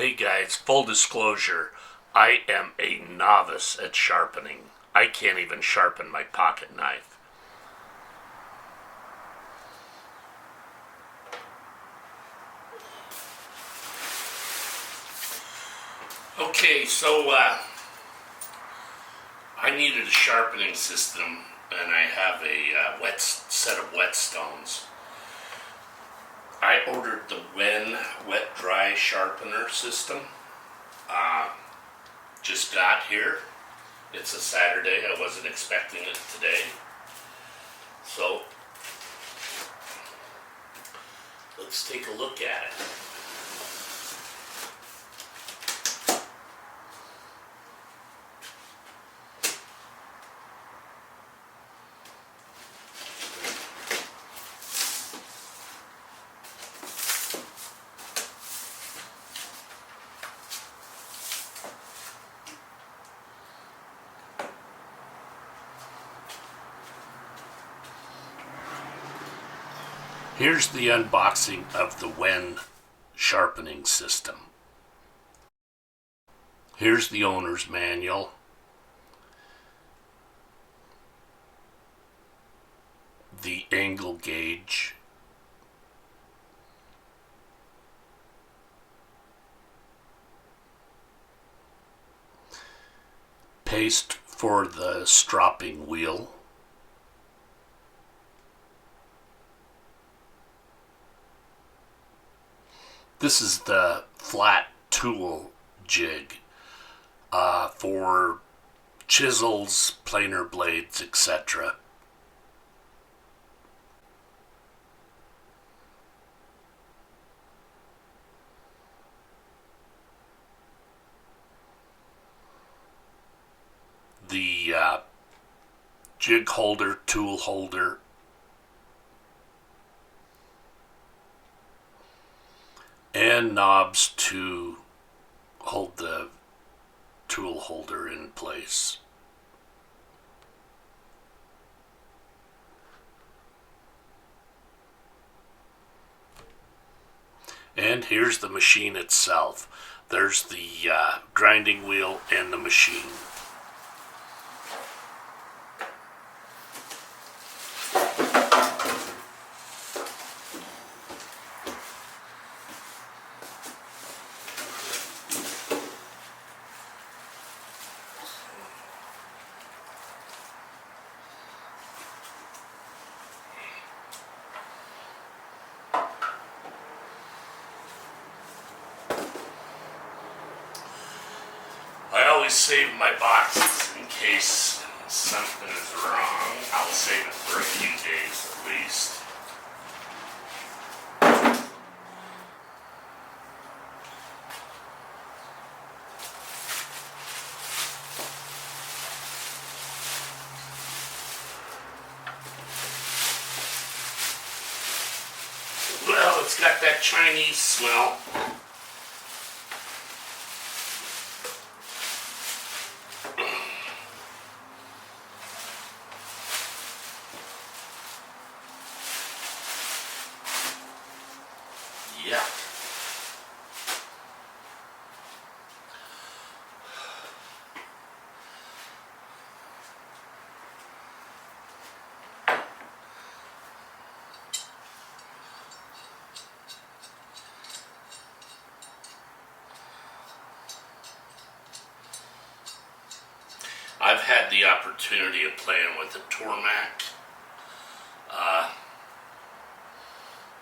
Hey guys, full disclosure, I am a novice at sharpening. I can't even sharpen my pocket knife. Okay, so I needed a sharpening system, and I have a set of whetstones. I ordered the Wen wet dry sharpener system. Just got here. It's a Saturday. I wasn't expecting it today. So let's take a look at it. Here's the unboxing of the Wen Sharpening System. Here's the owner's manual. The angle gauge. Paste for the stropping wheel. This is the flat tool jig for chisels, planer blades, etc. The jig holder, tool holder, and knobs to hold the tool holder in place. And here's the machine itself. There's the grinding wheel and the machine. I always save my boxes in case something is wrong. I'll save it for a few days at least. Well, it's got that Chinese smell. Yeah. I've had the opportunity of playing with the Tormac.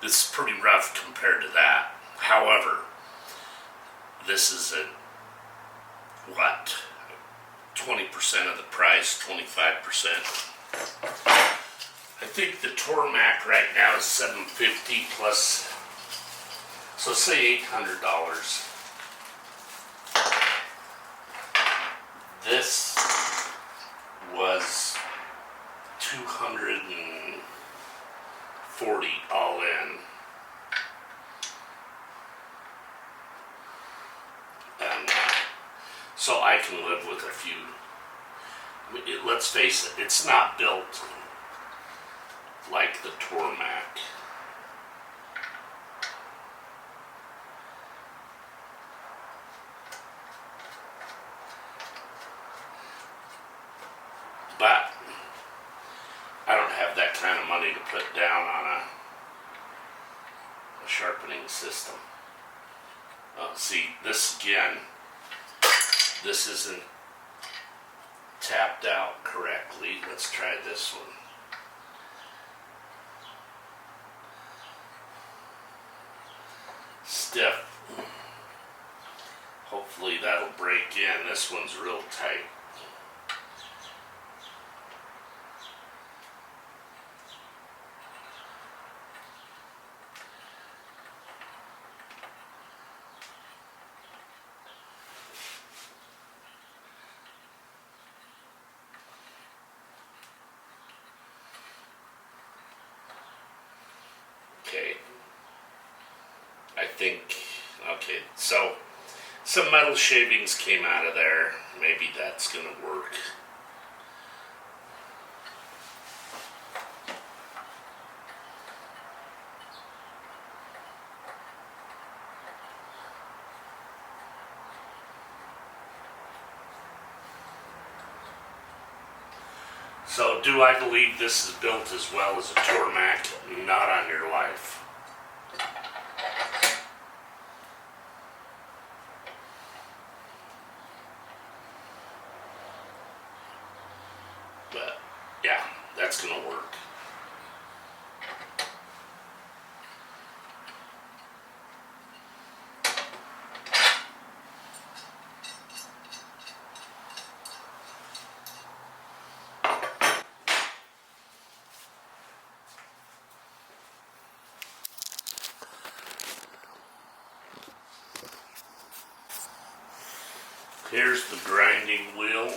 This is pretty rough compared to that. However, this is at, 20% of the price, 25%. I think the Tormac right now is $750 plus, so say $800. This was $240 all in. And so I can live with a few. Let's face it, it's not built like the Tormac. But I don't have that kind of money to put down on a sharpening system. See, this again, this isn't tapped out correctly. Let's try this one. Stiff. Hopefully that'll break in. This one's real tight. Okay. I think, okay, so some metal shavings came out of there. Maybe that's going to work. So, do I believe this is built as well as a Tormac? Not on your life. But, yeah, that's going to work. Here's the grinding wheel.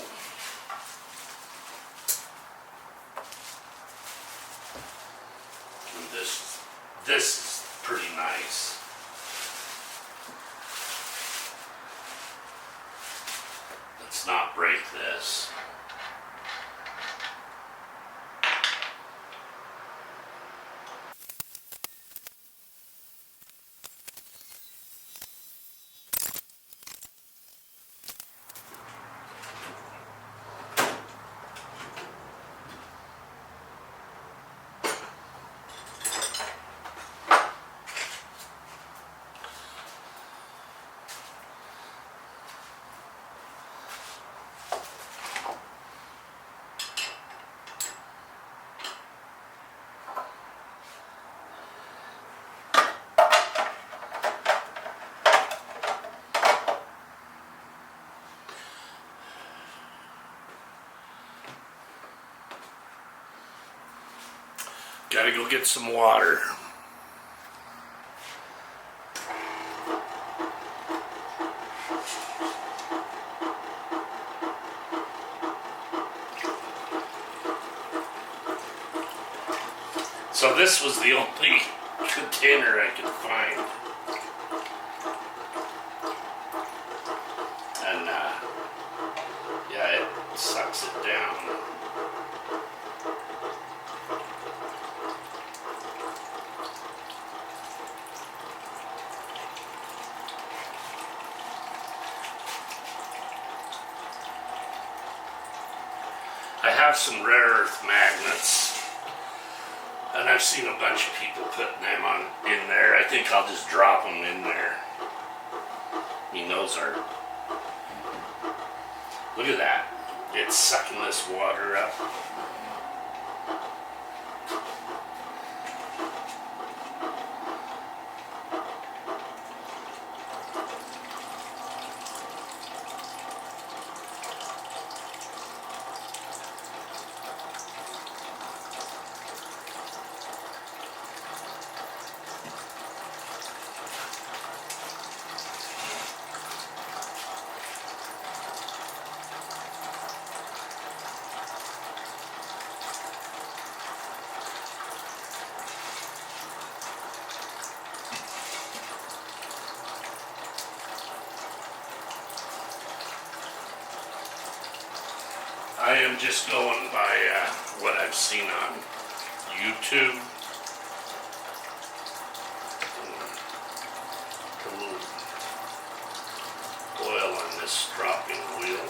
And this is pretty nice. Let's not break this. Gotta go get some water. So this was the only container I could find. And yeah, it sucks it down. I have some rare earth magnets, and I've seen a bunch of people putting them on in there. I think I'll just drop them in there. I mean, those are, look at that. It's sucking this water up. I am just going by what I've seen on YouTube. Put a little oil on this dropping wheel.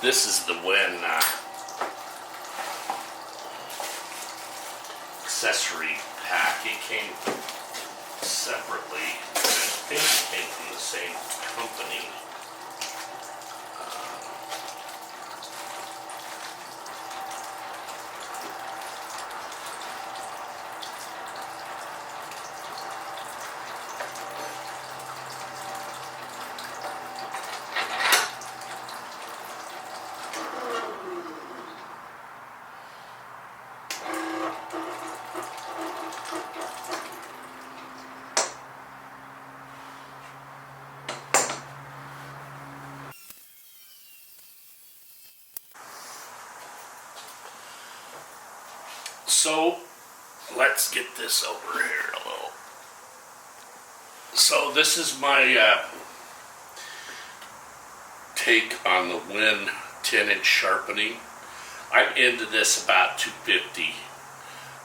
This is the Wen accessory pack. It came separately. I think it came from the same company. So let's get this over here a little. So this is my take on the Wen 10-inch sharpening. I'm into this about $250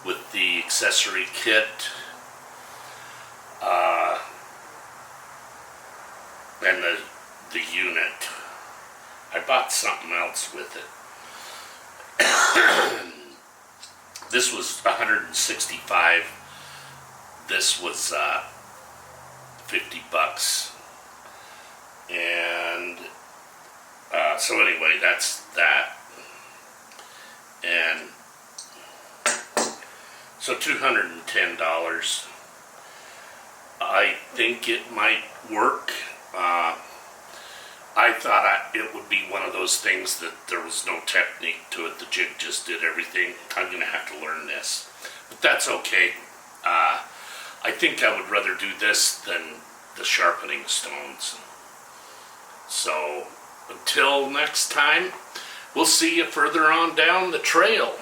with the accessory kit. And the unit. I bought something else with it. This was $165. This was $50. And so anyway, that's that. And so $210. I think it might work. I thought it would be one of those things that there was no technique to it. The jig just did everything. I'm going to have to learn this. But that's okay. I think I would rather do this than the sharpening stones. So, until next time, we'll see you further on down the trail.